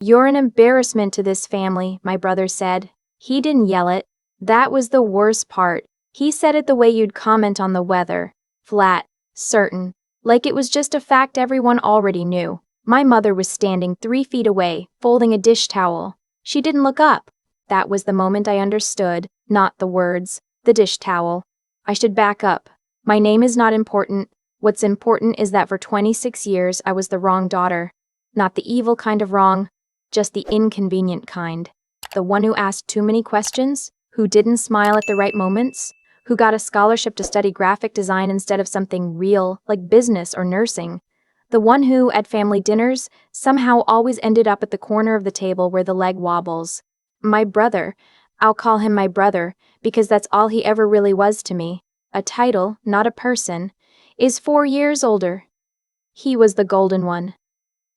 "You're an embarrassment to this family," my brother said. He didn't yell it. That was the worst part. He said it the way you'd comment on the weather. Flat, certain, like it was just a fact everyone already knew. My mother was standing 3 feet away, folding a dish towel. She didn't look up. That was the moment I understood, not the words, the dish towel. I should back up. My name is not important. What's important is that for 26 years I was the wrong daughter. Not the evil kind of wrong, just the inconvenient kind. The one who asked too many questions, who didn't smile at the right moments, who got a scholarship to study graphic design instead of something real, like business or nursing. The one who, at family dinners, somehow always ended up at the corner of the table where the leg wobbles. My brother, I'll call him my brother, because that's all he ever really was to me, a title, not a person, is 4 years older. He was the golden one.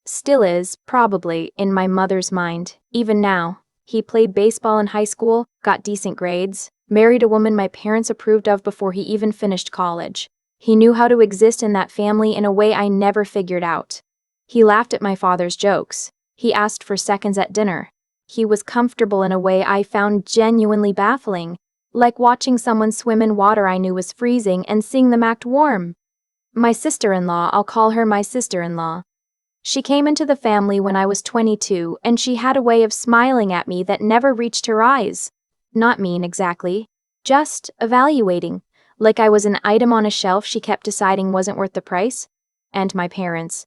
Still is, probably, in my mother's mind, even now. He played baseball in high school, got decent grades, married a woman my parents approved of before he even finished college. He knew how to exist in that family in a way I never figured out. He laughed at my father's jokes. He asked for seconds at dinner. He was comfortable in a way I found genuinely baffling, like watching someone swim in water I knew was freezing and seeing them act warm. My sister-in-law, I'll call her my sister-in-law. She came into the family when I was 22, and she had a way of smiling at me that never reached her eyes. Not mean, exactly. Just evaluating. Like I was an item on a shelf she kept deciding wasn't worth the price. And my parents.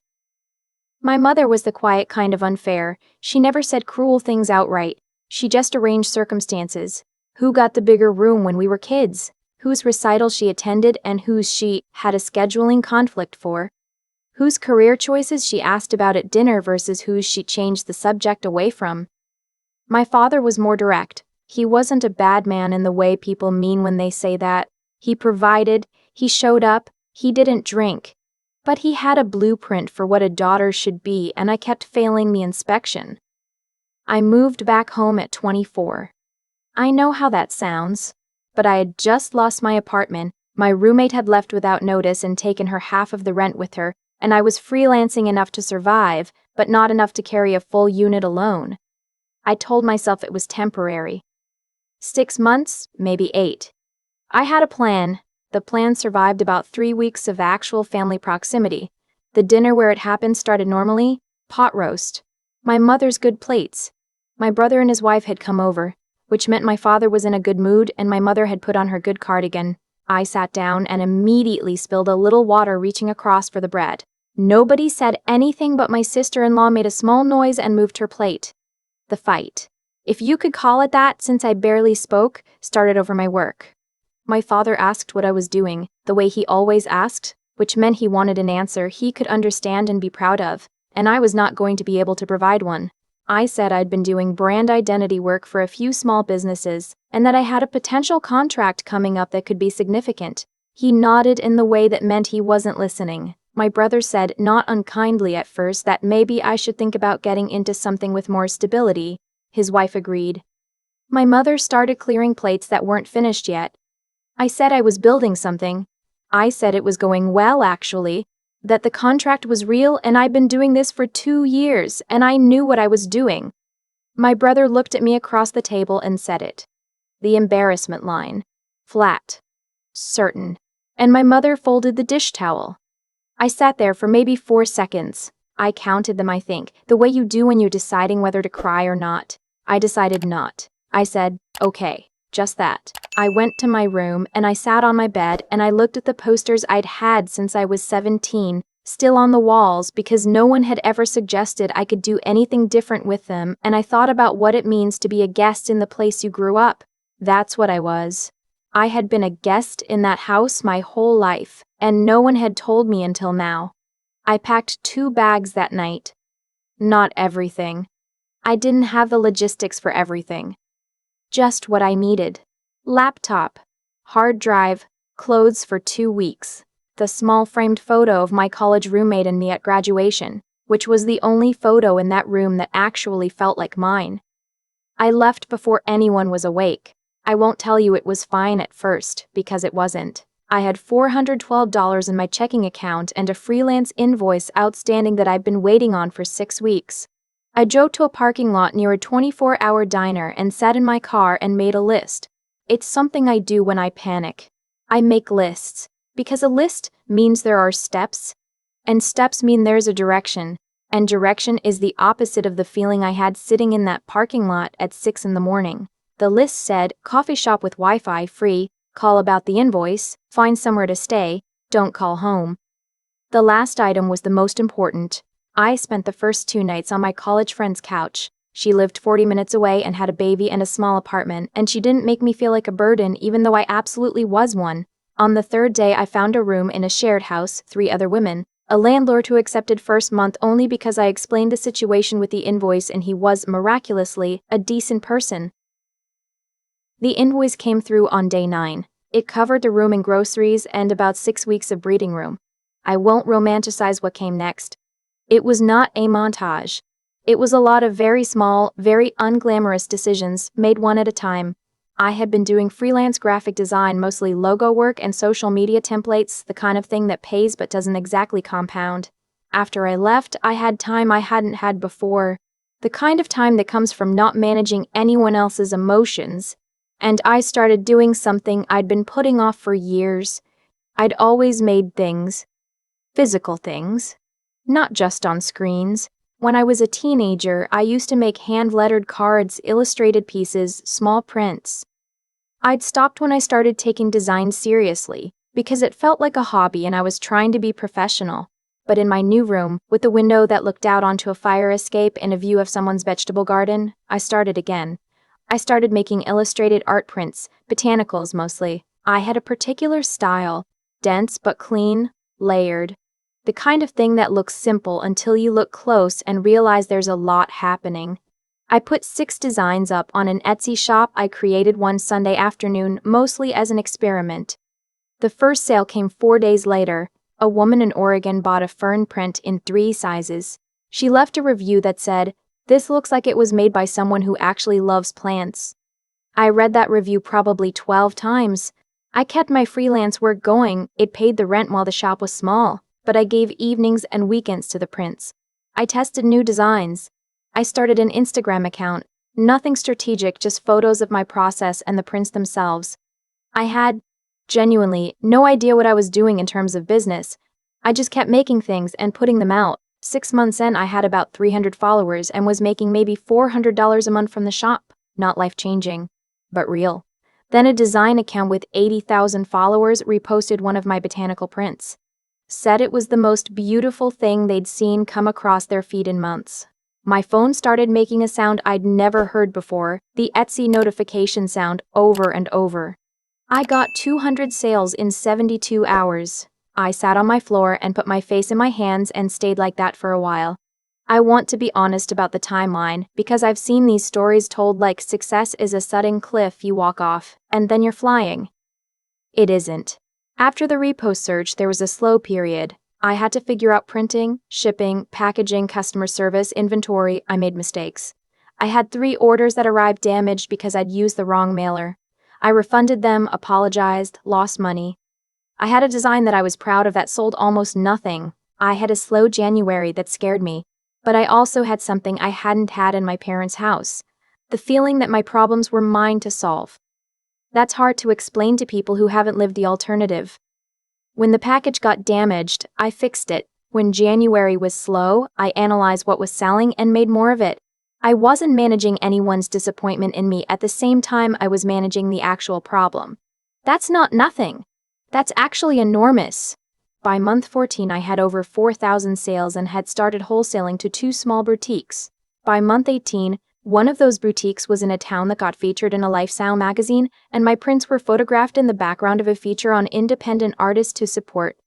My mother was the quiet kind of unfair. She never said cruel things outright. She just arranged circumstances. Who got the bigger room when we were kids? Whose recital she attended and whose she had a scheduling conflict for? Whose career choices she asked about at dinner versus whose she changed the subject away from? My father was more direct. He wasn't a bad man in the way people mean when they say that. He provided, he showed up, he didn't drink. But he had a blueprint for what a daughter should be, and I kept failing the inspection. I moved back home at 24. I know how that sounds, but I had just lost my apartment, my roommate had left without notice and taken her half of the rent with her, and I was freelancing enough to survive, but not enough to carry a full unit alone. I told myself it was temporary. 6 months, maybe 8. I had a plan. The plan survived about 3 weeks of actual family proximity. The dinner where it happened started normally, pot roast. My mother's good plates. My brother and his wife had come over, which meant my father was in a good mood and my mother had put on her good cardigan. I sat down and immediately spilled a little water reaching across for the bread. Nobody said anything but my sister-in-law made a small noise and moved her plate. The fight, if you could call it that since I barely spoke, started over my work. My father asked what I was doing, the way he always asked, which meant he wanted an answer he could understand and be proud of, and I was not going to be able to provide one. I said I'd been doing brand identity work for a few small businesses, and that I had a potential contract coming up that could be significant. He nodded in the way that meant he wasn't listening. My brother said, not unkindly at first, that maybe I should think about getting into something with more stability. His wife agreed. My mother started clearing plates that weren't finished yet. I said I was building something. I said it was going well, actually, that the contract was real and I'd been doing this for 2 years and I knew what I was doing. My brother looked at me across the table and said it. The embarrassment line. Flat. Certain. And my mother folded the dish towel. I sat there for maybe 4 seconds. I counted them, I think, the way you do when you're deciding whether to cry or not. I decided not. I said, okay, just that. I went to my room and I sat on my bed and I looked at the posters I'd had since I was 17, still on the walls because no one had ever suggested I could do anything different with them, and I thought about what it means to be a guest in the place you grew up. That's what I was. I had been a guest in that house my whole life, and no one had told me until now. I packed 2 bags that night. Not everything. I didn't have the logistics for everything. Just what I needed. Laptop, hard drive, clothes for 2 weeks, the small framed photo of my college roommate and me at graduation, which was the only photo in that room that actually felt like mine. I left before anyone was awake. I won't tell you it was fine at first, because it wasn't. I had $412 in my checking account and a freelance invoice outstanding that I'd been waiting on for 6 weeks. I drove to a parking lot near a 24-hour diner and sat in my car and made a list. It's something I do when I panic. I make lists, because a list means there are steps, and steps mean there's a direction, and direction is the opposite of the feeling I had sitting in that parking lot at 6 in the morning. The list said, coffee shop with Wi-Fi free, call about the invoice, find somewhere to stay, don't call home. The last item was the most important. I spent the first 2 nights on my college friend's couch. She lived 40 minutes away and had a baby and a small apartment, and she didn't make me feel like a burden even though I absolutely was one. On the 3rd day I found a room in a shared house, 3 other women, a landlord who accepted first month only because I explained the situation with the invoice and he was, miraculously, a decent person. The invoice came through on day 9. It covered the room and groceries and about 6 weeks of breeding room. I won't romanticize what came next. It was not a montage. It was a lot of very small, very unglamorous decisions, made one at a time. I had been doing freelance graphic design, mostly logo work and social media templates, the kind of thing that pays but doesn't exactly compound. After I left, I had time I hadn't had before. The kind of time that comes from not managing anyone else's emotions. And I started doing something I'd been putting off for years. I'd always made things. Physical things. Not just on screens. When I was a teenager, I used to make hand-lettered cards, illustrated pieces, small prints. I'd stopped when I started taking design seriously, because it felt like a hobby and I was trying to be professional. But in my new room, with a window that looked out onto a fire escape and a view of someone's vegetable garden, I started again. I started making illustrated art prints, botanicals mostly. I had a particular style, dense but clean, layered. The kind of thing that looks simple until you look close and realize there's a lot happening. I put 6 designs up on an Etsy shop I created one Sunday afternoon, mostly as an experiment. The first sale came 4 days later. A woman in Oregon bought a fern print in 3 sizes. She left a review that said, "This looks like it was made by someone who actually loves plants." I read that review probably 12 times. I kept my freelance work going. It paid the rent while the shop was small, but I gave evenings and weekends to the prints. I tested new designs. I started an Instagram account. Nothing strategic, just photos of my process and the prints themselves. I had, genuinely, no idea what I was doing in terms of business. I just kept making things and putting them out. 6 months in, I had about 300 followers and was making maybe $400 a month from the shop. Not life-changing, but real. Then a design account with 80,000 followers reposted one of my botanical prints. Said it was the most beautiful thing they'd seen come across their feed in months. My phone started making a sound I'd never heard before, the Etsy notification sound, over and over. I got 200 sales in 72 hours. I sat on my floor and put my face in my hands and stayed like that for a while. I want to be honest about the timeline because I've seen these stories told like success is a sudden cliff you walk off, and then you're flying. It isn't. After the repost surge, there was a slow period. I had to figure out printing, shipping, packaging, customer service, inventory. I made mistakes. I had 3 orders that arrived damaged because I'd used the wrong mailer. I refunded them, apologized, lost money. I had a design that I was proud of that sold almost nothing. I had a slow January that scared me. But I also had something I hadn't had in my parents' house. The feeling that my problems were mine to solve. That's hard to explain to people who haven't lived the alternative. When the package got damaged, I fixed it. When January was slow, I analyzed what was selling and made more of it. I wasn't managing anyone's disappointment in me at the same time I was managing the actual problem. That's not nothing. That's actually enormous. By month 14, I had over 4,000 sales and had started wholesaling to 2 small boutiques. By month 18, one of those boutiques was in a town that got featured in a lifestyle magazine, and my prints were photographed in the background of a feature on independent artists to support.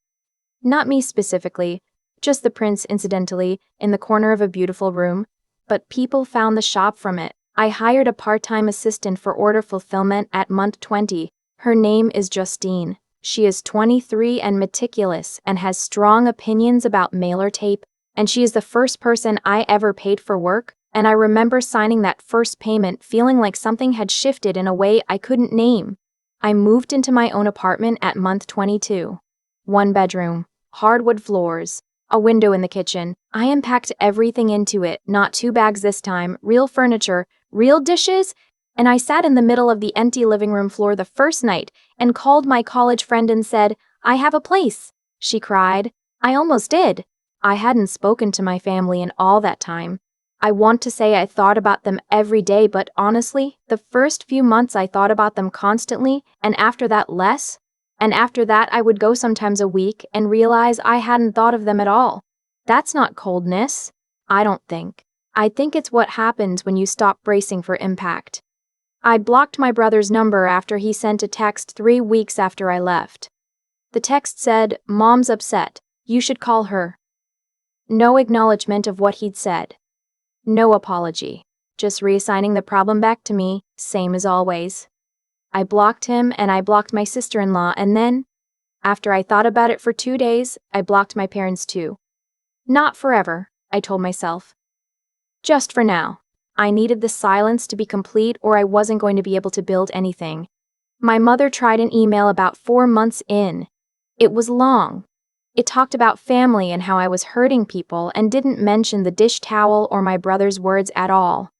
Not me specifically, just the prints, incidentally, in the corner of a beautiful room. But people found the shop from it. I hired a part-time assistant for order fulfillment at month 20. Her name is Justine. She is 23 and meticulous and has strong opinions about mailer tape, and she is the first person I ever paid for work, and I remember signing that first payment feeling like something had shifted in a way I couldn't name. I moved into my own apartment at month 22. 1 bedroom, hardwood floors, A window in the kitchen. I unpacked everything into it, not 2 bags this time, real furniture, real dishes, and I sat in the middle of the empty living room floor the first night and called my college friend and said, "I have a place." She cried. I almost did. I hadn't spoken to my family in all that time. I want to say I thought about them every day, but honestly, the first few months I thought about them constantly, and after that less. And after that I would go sometimes a week and realize I hadn't thought of them at all. That's not coldness. I don't think. I think it's what happens when you stop bracing for impact. I blocked my brother's number after he sent a text 3 weeks after I left. The text said, "Mom's upset. You should call her." No acknowledgement of what he'd said. No apology. Just reassigning the problem back to me, same as always. I blocked him and I blocked my sister-in-law, and then, after I thought about it for 2 days, I blocked my parents too. Not forever, I told myself. Just for now. I needed the silence to be complete or I wasn't going to be able to build anything. My mother tried an email about 4 months in. It was long. It talked about family and how I was hurting people and didn't mention the dish towel or my brother's words at all.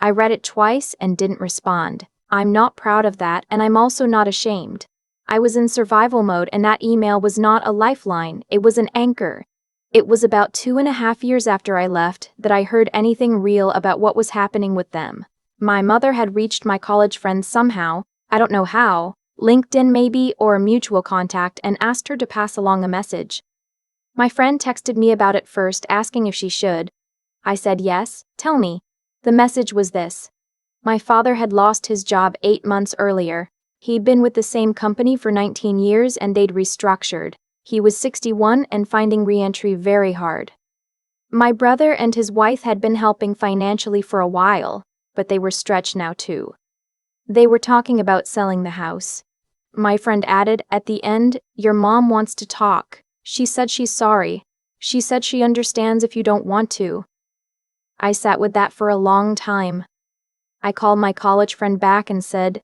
I read it twice and didn't respond. I'm not proud of that, and I'm also not ashamed. I was in survival mode, and that email was not a lifeline, it was an anchor. It was about 2.5 years after I left that I heard anything real about what was happening with them. My mother had reached my college friend somehow, I don't know how, LinkedIn maybe, or a mutual contact, and asked her to pass along a message. My friend texted me about it first, asking if she should. I said yes, tell me. The message was this. My father had lost his job 8 months earlier. He'd been with the same company for 19 years and they'd restructured. He was 61 and finding re-entry very hard. My brother and his wife had been helping financially for a while, but they were stretched now too. They were talking about selling the house. My friend added at the end, "Your mom wants to talk. She said she's sorry. She said she understands if you don't want to." I sat with that for a long time. I called my college friend back and said,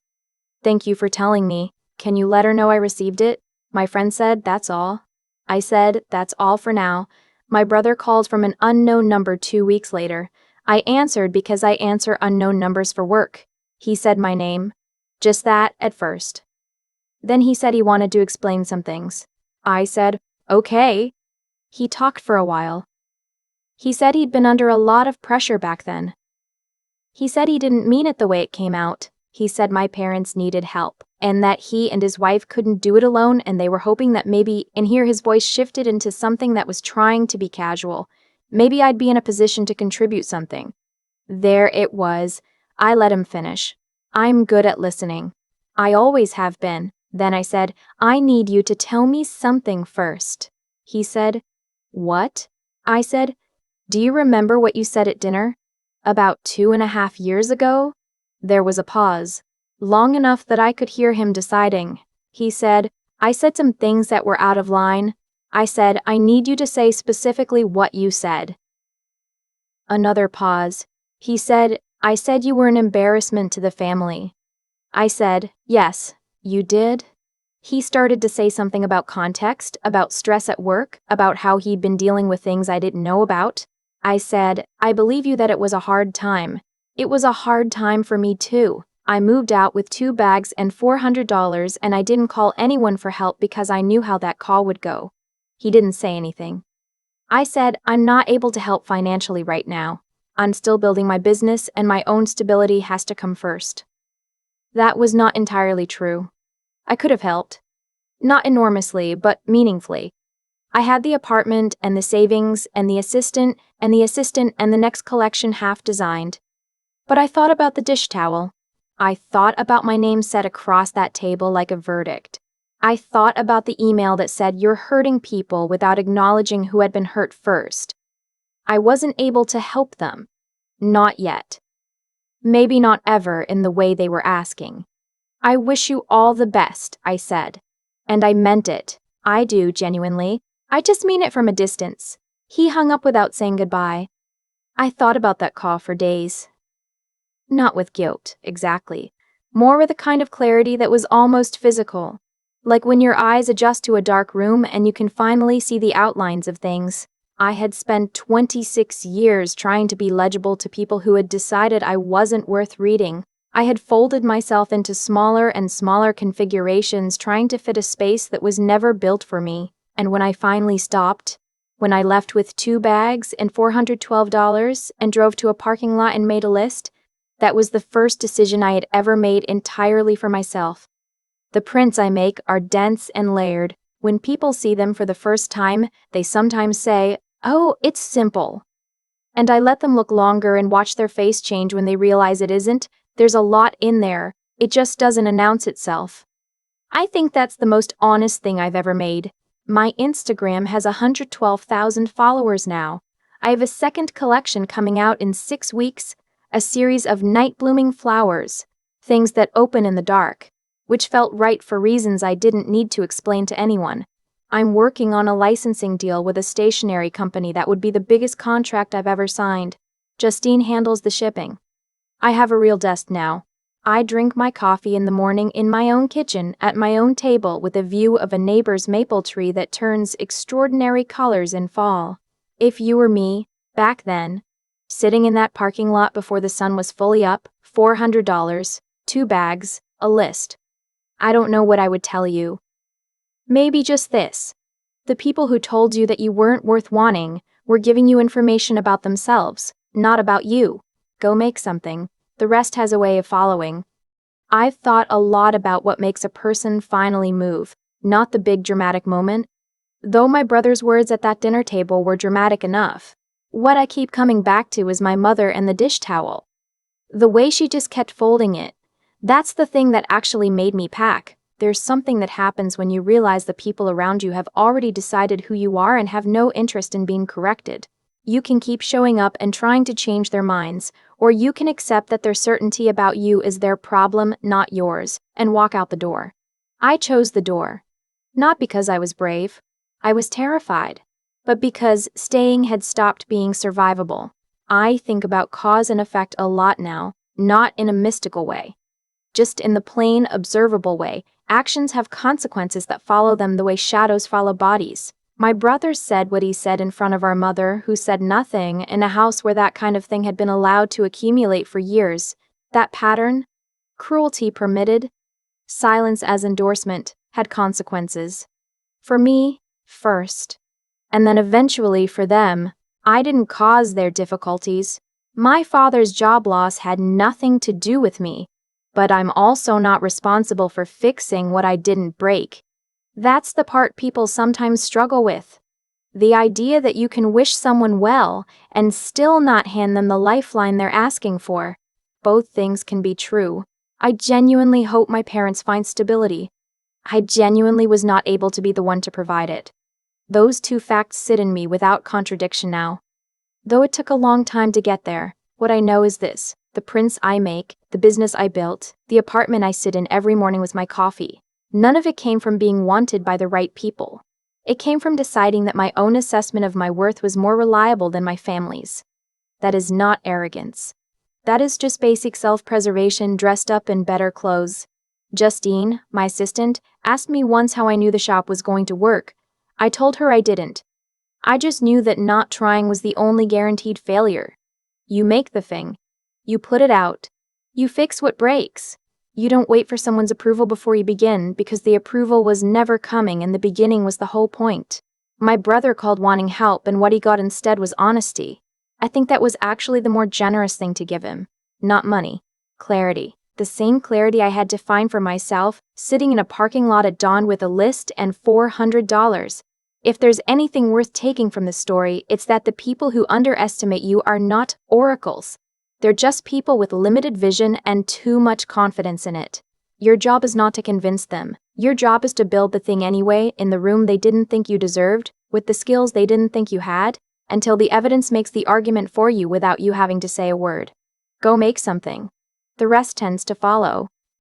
"Thank you for telling me. Can you let her know I received it?" My friend said, "That's all." I said, "That's all for now." My brother called from an unknown number 2 weeks later. I answered because I answer unknown numbers for work. He said my name. Just that, at first. Then he said he wanted to explain some things. I said, "Okay." He talked for a while. He said he'd been under a lot of pressure back then. He said he didn't mean it the way it came out. He said my parents needed help, and that he and his wife couldn't do it alone, and they were hoping that maybe, and here his voice shifted into something that was trying to be casual, maybe I'd be in a position to contribute something. There it was. I let him finish. I'm good at listening. I always have been. Then I said, "I need you to tell me something first." He said, "What?" I said, "Do you remember what you said at dinner? About 2.5 years ago?" There was a pause, long enough that I could hear him deciding. He said, "I said some things that were out of line." I said, "I need you to say specifically what you said." Another pause. He said, "I said you were an embarrassment to the family." I said, "Yes, you did?" He started to say something about context, about stress at work, about how he'd been dealing with things I didn't know about. I said, "I believe you that it was a hard time. It was a hard time for me too. I moved out with 2 bags and $400 and I didn't call anyone for help because I knew how that call would go." He didn't say anything. I said, "I'm not able to help financially right now. I'm still building my business and my own stability has to come first." That was not entirely true. I could have helped. Not enormously, but meaningfully. I had the apartment and the savings and the assistant and the next collection half designed. But I thought about the dish towel. I thought about my name set across that table like a verdict. I thought about the email that said you're hurting people without acknowledging who had been hurt first. I wasn't able to help them. Not yet. Maybe not ever in the way they were asking. "I wish you all the best," I said. And I meant it. I do, genuinely. I just mean it from a distance. He hung up without saying goodbye. I thought about that call for days. Not with guilt, exactly. More with a kind of clarity that was almost physical. Like when your eyes adjust to a dark room and you can finally see the outlines of things. I had spent 26 years trying to be legible to people who had decided I wasn't worth reading. I had folded myself into smaller and smaller configurations, trying to fit a space that was never built for me. And when I finally stopped, when I left with 2 bags and $412 and drove to a parking lot and made a list, that was the first decision I had ever made entirely for myself. The prints I make are dense and layered. When people see them for the first time, they sometimes say, "Oh, it's simple." And I let them look longer and watch their face change when they realize it isn't. There's a lot in there. It just doesn't announce itself. I think that's the most honest thing I've ever made. My Instagram has 112,000 followers now. I have a second collection coming out in 6 weeks, a series of night-blooming flowers, things that open in the dark, which felt right for reasons I didn't need to explain to anyone. I'm working on a licensing deal with a stationery company that would be the biggest contract I've ever signed. Justine handles the shipping. I have a real desk now. I drink my coffee in the morning in my own kitchen at my own table with a view of a neighbor's maple tree that turns extraordinary colors in fall. If you were me, back then, sitting in that parking lot before the sun was fully up, $400, 2 bags, a list. I don't know what I would tell you. Maybe just this. The people who told you that you weren't worth wanting were giving you information about themselves, not about you. Go make something. The rest has a way of following. I've thought a lot about what makes a person finally move, not the big dramatic moment. Though my brother's words at that dinner table were dramatic enough, what I keep coming back to is my mother and the dish towel. The way she just kept folding it. That's the thing that actually made me pack. There's something that happens when you realize the people around you have already decided who you are and have no interest in being corrected. You can keep showing up and trying to change their minds, or you can accept that their certainty about you is their problem, not yours, and walk out the door. I chose the door. Not because I was brave. I was terrified. But because staying had stopped being survivable. I think about cause and effect a lot now, not in a mystical way. Just in the plain, observable way. Actions have consequences that follow them the way shadows follow bodies. My brother said what he said in front of our mother, who said nothing, in a house where that kind of thing had been allowed to accumulate for years. That pattern, cruelty permitted, silence as endorsement, had consequences. For me, first. And then eventually for them. I didn't cause their difficulties. My father's job loss had nothing to do with me. But I'm also not responsible for fixing what I didn't break. That's the part people sometimes struggle with. The idea that you can wish someone well and still not hand them the lifeline they're asking for. Both things can be true. I genuinely hope my parents find stability. I genuinely was not able to be the one to provide it. Those 2 facts sit in me without contradiction now. Though it took a long time to get there, what I know is this: the prints I make, the business I built, the apartment I sit in every morning with my coffee. None of it came from being wanted by the right people. It came from deciding that my own assessment of my worth was more reliable than my family's. That is not arrogance. That is just basic self-preservation dressed up in better clothes. Justine, my assistant, asked me once how I knew the shop was going to work. I told her I didn't. I just knew that not trying was the only guaranteed failure. You make the thing. You put it out. You fix what breaks. You don't wait for someone's approval before you begin, because the approval was never coming and the beginning was the whole point. My brother called wanting help, and what he got instead was honesty. I think that was actually the more generous thing to give him. Not money. Clarity. The same clarity I had to find for myself, sitting in a parking lot at dawn with a list and $400. If there's anything worth taking from this story, it's that the people who underestimate you are not oracles. They're just people with limited vision and too much confidence in it. Your job is not to convince them. Your job is to build the thing anyway, in the room they didn't think you deserved, with the skills they didn't think you had, until the evidence makes the argument for you without you having to say a word. Go make something. The rest tends to follow.